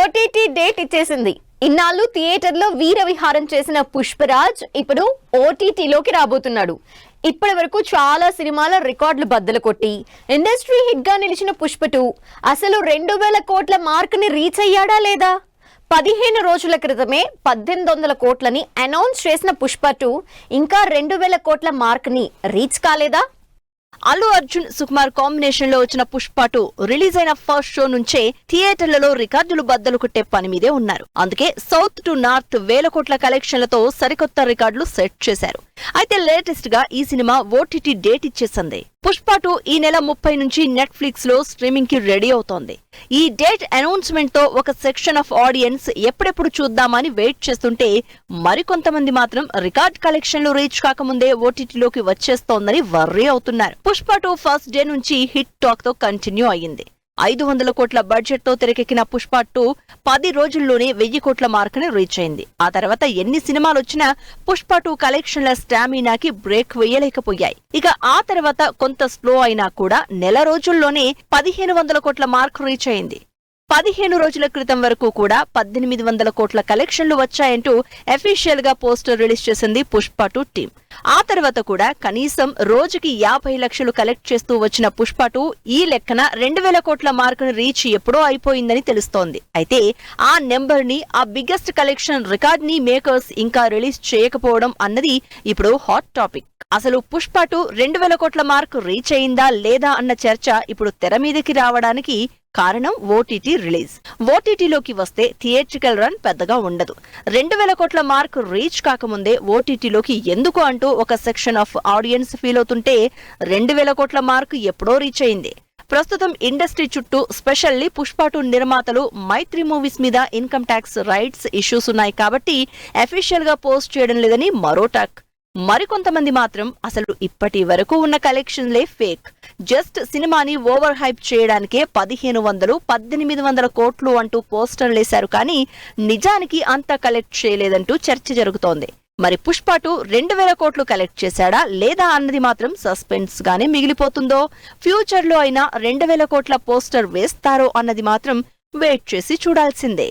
OTT date ఇచ్చేసింది. ఇన్నాళ్ళు థియేటర్లో వీర విహారం చేసిన పుష్పరాజ్ ఇప్పుడు ఓటీటీలోకి రాబోతున్నాడు. ఇప్పటి వరకు చాలా సినిమాల రికార్డులు బద్దలు కొట్టి ఇండస్ట్రీ హిట్ గా నిలిచిన పుష్ప 2 అసలు 2000 కోట్ల మార్క్ ని రీచ్ అయ్యాడా లేదా? 15 రోజుల క్రితమే 1800 కోట్లని అనౌన్స్ చేసిన పుష్ప 2 ఇంకా 2000 కోట్ల మార్క్ ని రీచ్ కాలేదా? అల్లు అర్జున్ సుకుమార్ కాంబినేషన్ లో వచ్చిన పుష్ప 2 రిలీజ్ అయిన ఫస్ట్ షో నుంచే థియేటర్లలో రికార్డులు బద్దలు కొట్టే పని మీదే ఉన్నారు. అందుకే సౌత్ టు నార్త్ 1000 కోట్ల కలెక్షన్లతో సరికొత్త రికార్డులు సెట్ చేశారు. అయితే లేటెస్ట్ గా ఈ సినిమా ఓటీటీ డేట్ ఇచ్చేసింది. పుష్ప 2 ఈ నెల 30 నుంచి నెట్ఫ్లిక్స్ లో స్ట్రీమింగ్ కి రెడీ అవుతోంది. ఈ డేట్ అనౌన్స్మెంట్ తో ఒక సెక్షన్ ఆఫ్ ఆడియన్స్ ఎప్పుడెప్పుడు చూద్దామని వెయిట్ చేస్తుంటే, మరికొంతమంది మాత్రం రికార్డ్ కలెక్షన్లు రీచ్ కాకముందే ఓటీటీలోకి వచ్చేస్తోందని వర్రీ అవుతున్నారు. పుష్ప 2 ఫస్ట్ డే నుంచి హిట్ టాక్ తో కంటిన్యూ అయ్యింది. 500 కోట్ల బడ్జెట్ తో తెరకెక్కిన పుష్ప 2 10 రోజుల్లోనే 1000 కోట్ల మార్కుని రీచ్ అయింది. ఆ తర్వాత ఎన్ని సినిమాలు వచ్చినా పుష్ప 2 కలెక్షన్ల స్టామినాకి బ్రేక్ వేయలేకపోయాయి. ఇక ఆ తర్వాత కొంత స్లో అయినా కూడా నెల రోజుల్లోనే 1500 కోట్ల మార్క్ రీచ్ అయింది. 15 రోజుల క్రితం వరకు కూడా 1800 కోట్ల కలెక్షన్లు వచ్చాయంటూ అఫీషియల్ గా పోస్టర్ రిలీజ్ చేసింది పుష్ప 2 టీం. ఆ తర్వాత కూడా కనీసం రోజుకి 50 లక్షలు కలెక్ట్ చేస్తూ వచ్చిన పుష్ప 2 ఈ లెక్కన 2000 కోట్ల మార్కును రీచ్ ఎప్పుడో అయిపోయిందని తెలుస్తోంది. అయితే ఆ నెంబర్ ని, ఆ బిగ్గెస్ట్ కలెక్షన్ రికార్డ్ ని మేకర్స్ ఇంకా రిలీజ్ చేయకపోవడం అన్నది ఇప్పుడు హాట్ టాపిక్. అసలు పుష్ప 2 2000 కోట్ల మార్క్ రీచ్ అయిందా లేదా అన్న చర్చ ఇప్పుడు తెర మీదకి రావడానికి కారణం ఓటీటీ రిలీజ్. ఓటీటీలోకి వస్తే థియేట్రికల్ రన్ పెద్దగా ఉండదు. 2000 కోట్ల మార్క్ రీచ్ కాకముందే ఓటీటీలోకి ఎందుకు అంటూ ఒక సెక్షన్ ఆఫ్ ఆడియన్స్ ఫీల్ అవుతుంటే, 2000 కోట్ల మార్క్ ఎప్పుడో రీచ్ అయింది. ప్రస్తుతం ఇండస్ట్రీ చుట్టూ స్పెషల్లీ పుష్ప 2 నిర్మాతలు మైత్రి మూవీస్ మీద ఇన్కమ్ ట్యాక్స్ రైట్స్ ఇష్యూస్ ఉన్నాయి కాబట్టి అఫీషియల్ గా పోస్ట్ చేయడం లేదని మరో టాక్. మరికొంతమంది మాత్రం అసలు ఇప్పటి వరకు ఉన్న కలెక్షన్లే ఫేక్, జస్ట్ సినిమాని ఓవర్ హైప్ చేయడానికే 1500, 1800 కోట్లు అంటూ పోస్టర్లేశారు కానీ నిజానికి అంత కలెక్ట్ చేయలేదంటూ చర్చ జరుగుతోంది. మరి పుష్ప 2 2000 కోట్లు కలెక్ట్ చేశాడా లేదా అన్నది మాత్రం సస్పెన్స్ గానే మిగిలిపోతుందో, ఫ్యూచర్ లో అయినా 2000 కోట్ల పోస్టర్ వేస్తారో అన్నది మాత్రం వెయిట్ చేసి చూడాల్సిందే.